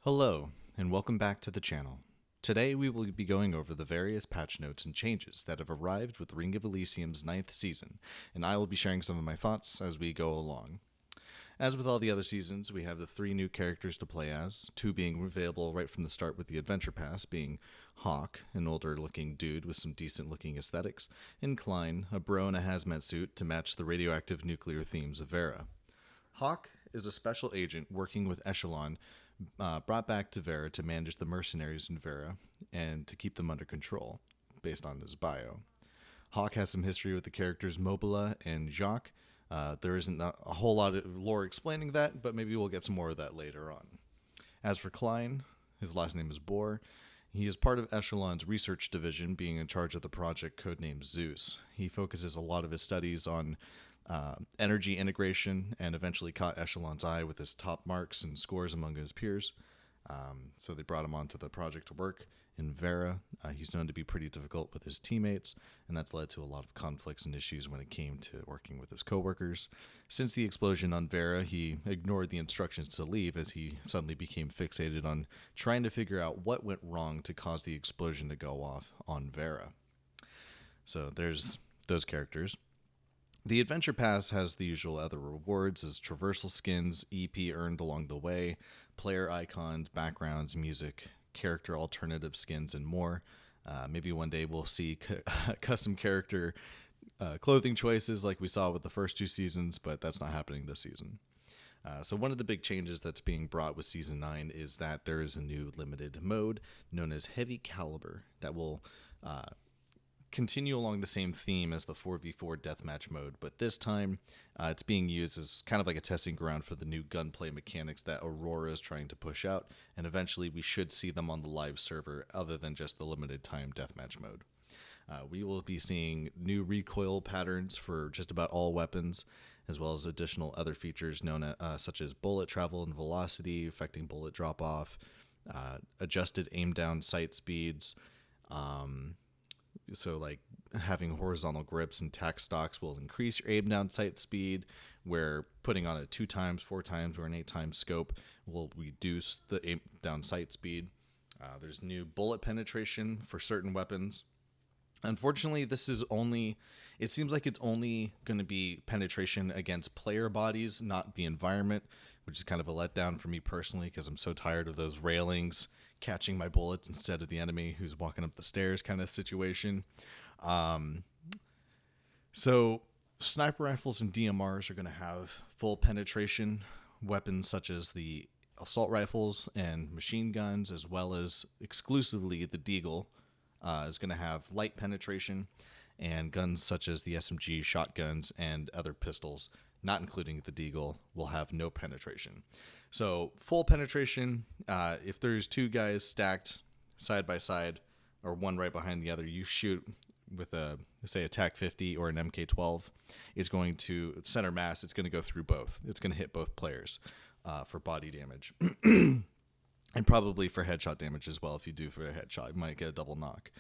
Hello, and welcome back to the channel. Today we will be going over the various patch notes and changes that have arrived with Ring of Elysium's 9th season, and I will be sharing some of my thoughts as we go along. As with all the other seasons, we have the 3 new characters to play as, 2 being available right from the start with the Adventure Pass, being Hawk, an older looking dude with some decent looking aesthetics, and Klein, a bro in a hazmat suit to match the radioactive nuclear themes of Vera. Hawk is a special agent working with Echelon, brought back to Vera to manage the mercenaries in Vera and to keep them under control, based on his bio. Hawk has some history with the characters Mobila and Jacques. There isn't a whole lot of lore explaining that, but maybe we'll get some more of that later on. As for Klein, his last name is Bohr. He is part of Echelon's research division, being in charge of the project codenamed Zeus. He focuses a lot of his studies on energy integration and eventually caught Echelon's eye with his top marks and scores among his peers. So they brought him onto the project to work in Vera. He's known to be pretty difficult with his teammates, and that's led to a lot of conflicts and issues when it came to working with his coworkers. Since the explosion on Vera, he ignored the instructions to leave as he suddenly became fixated on trying to figure out what went wrong to cause the explosion to go off on Vera. So there's those characters. The Adventure Pass has the usual other rewards as traversal skins, EP earned along the way, player icons, backgrounds, music, character alternative skins, and more. Maybe one day we'll see custom character clothing choices like we saw with the first 2 seasons, but that's not happening this season. So one of the big changes that's being brought with Season 9 is that there is a new limited mode known as Heavy Caliber that will continue along the same theme as the 4v4 deathmatch mode, but this time it's being used as kind of like a testing ground for the new gunplay mechanics that Aurora is trying to push out, and eventually we should see them on the live server other than just the limited time deathmatch mode. We will be seeing new recoil patterns for just about all weapons, as well as additional other features known such as bullet travel and velocity, affecting bullet drop-off, adjusted aim-down sight speeds. So like having horizontal grips and tack stocks will increase your aim down sight speed, where putting on a 2 times, 4 times, or an 8 times scope will reduce the aim down sight speed. There's new bullet penetration for certain weapons. Unfortunately, it seems like it's only going to be penetration against player bodies, not the environment, which is kind of a letdown for me personally because I'm so tired of those railings catching my bullets instead of the enemy who's walking up the stairs kind of situation. So sniper rifles and DMRs are going to have full penetration. Weapons such as the assault rifles and machine guns, as well as exclusively the Deagle, is going to have light penetration, and guns such as the SMG, shotguns, and other pistols, not including the Deagle, will have no penetration. So full penetration, if there's 2 guys stacked side by side or one right behind the other, you shoot with a, say, a TAC 50 or an MK12, is going to center mass. It's going to go through both. It's going to hit both players for body damage. And probably for headshot damage as well. If you do for a headshot, you might get a double knock.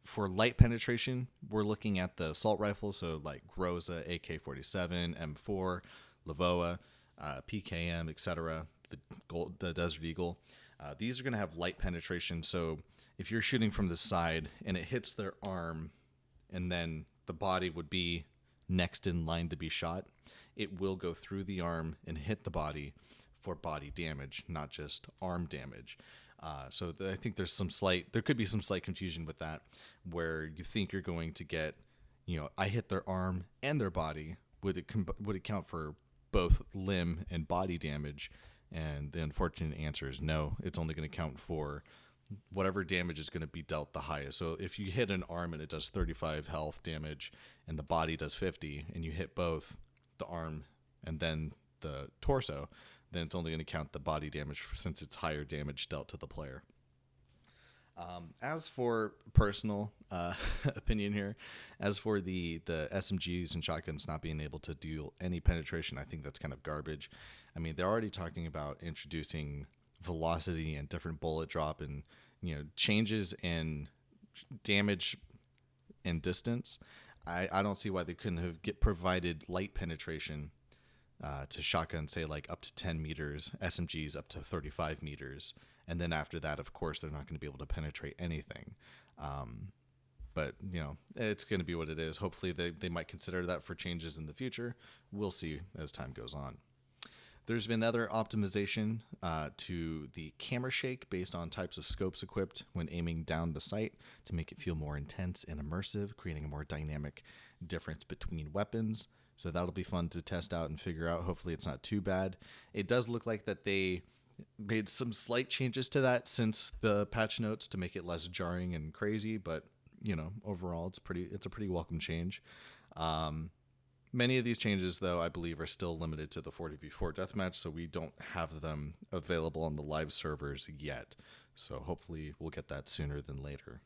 For light penetration, we're looking at the assault rifles, so like Groza, AK-47, M4, Lavoa, PKM, etc., the Desert Eagle. These are going to have light penetration, so if you're shooting from the side and it hits their arm and then the body would be next in line to be shot, it will go through the arm and hit the body for body damage, not just arm damage. I think there could be some slight confusion with that, where you think you're going to get, I hit their arm and their body. Would it count for both limb and body damage? And the unfortunate answer is no. It's only going to count for whatever damage is going to be dealt the highest. So if you hit an arm and it does 35 health damage and the body does 50, and you hit both the arm and then the torso, then it's only going to count the body damage since it's higher damage dealt to the player. As for personal opinion here, as for the SMGs and shotguns not being able to do any penetration, I think that's kind of garbage. I mean, they're already talking about introducing velocity and different bullet drop and changes in damage and distance. I don't see why they couldn't have provided light penetration to shotgun, say, like up to 10 meters, SMGs up to 35 meters. And then after that, of course, they're not going to be able to penetrate anything. But, it's going to be what it is. Hopefully they might consider that for changes in the future. We'll see as time goes on. There's been other optimization to the camera shake based on types of scopes equipped when aiming down the sight to make it feel more intense and immersive, creating a more dynamic difference between weapons. So that'll be fun to test out and figure out. Hopefully it's not too bad. It does look like that they made some slight changes to that since the patch notes to make it less jarring and crazy, but overall it's a pretty welcome change. Many of these changes, though, I believe are still limited to the 40v4 deathmatch, so we don't have them available on the live servers yet. So hopefully we'll get that sooner than later.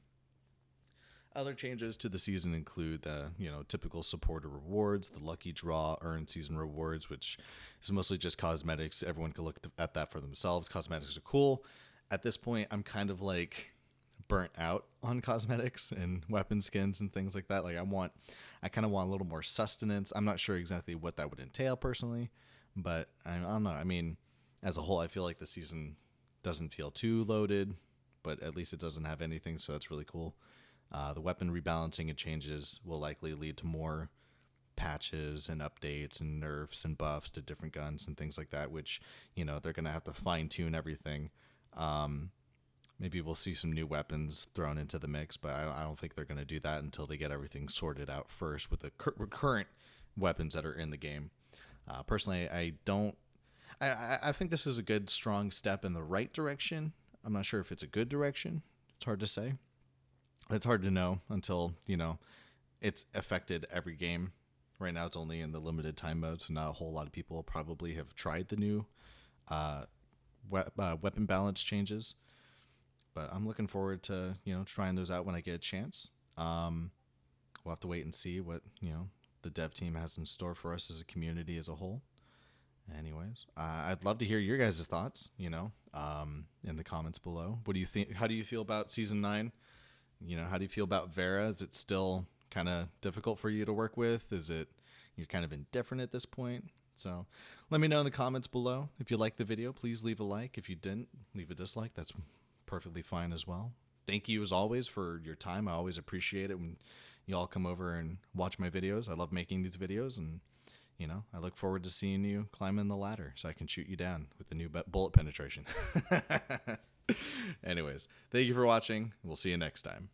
Other changes to the season include the typical supporter rewards, the lucky draw, earned season rewards, which is mostly just cosmetics. Everyone can look at that for themselves. Cosmetics are cool. At this point, I'm kind of like burnt out on cosmetics and weapon skins and things like that. Like I kind of want a little more sustenance. I'm not sure exactly what that would entail personally, but I don't know. I mean, as a whole, I feel like the season doesn't feel too loaded, but at least it doesn't have anything, so that's really cool. The weapon rebalancing and changes will likely lead to more patches and updates and nerfs and buffs to different guns and things like that, which, they're going to have to fine tune everything. Maybe we'll see some new weapons thrown into the mix, but I don't think they're going to do that until they get everything sorted out first with the current weapons that are in the game. Personally, I think this is a good, strong step in the right direction. I'm not sure if it's a good direction. It's hard to say. It's hard to know until, it's affected every game. Right now it's only in the limited time mode, so not a whole lot of people probably have tried the new weapon balance changes. But I'm looking forward to, trying those out when I get a chance. We'll have to wait and see what, the dev team has in store for us as a community as a whole. Anyways, I'd love to hear your guys' thoughts, in the comments below. What do you think? How do you feel about Season 9? How do you feel about Vera? Is it still kind of difficult for you to work with? Is it you're kind of indifferent at this point? So let me know in the comments below. If you liked the video, please leave a like. If you didn't, leave a dislike. That's perfectly fine as well. Thank you as always for your time. I always appreciate it when you all come over and watch my videos. I love making these videos, and I look forward to seeing you climbing the ladder so I can shoot you down with the new bullet penetration. Anyways, thank you for watching. We'll see you next time.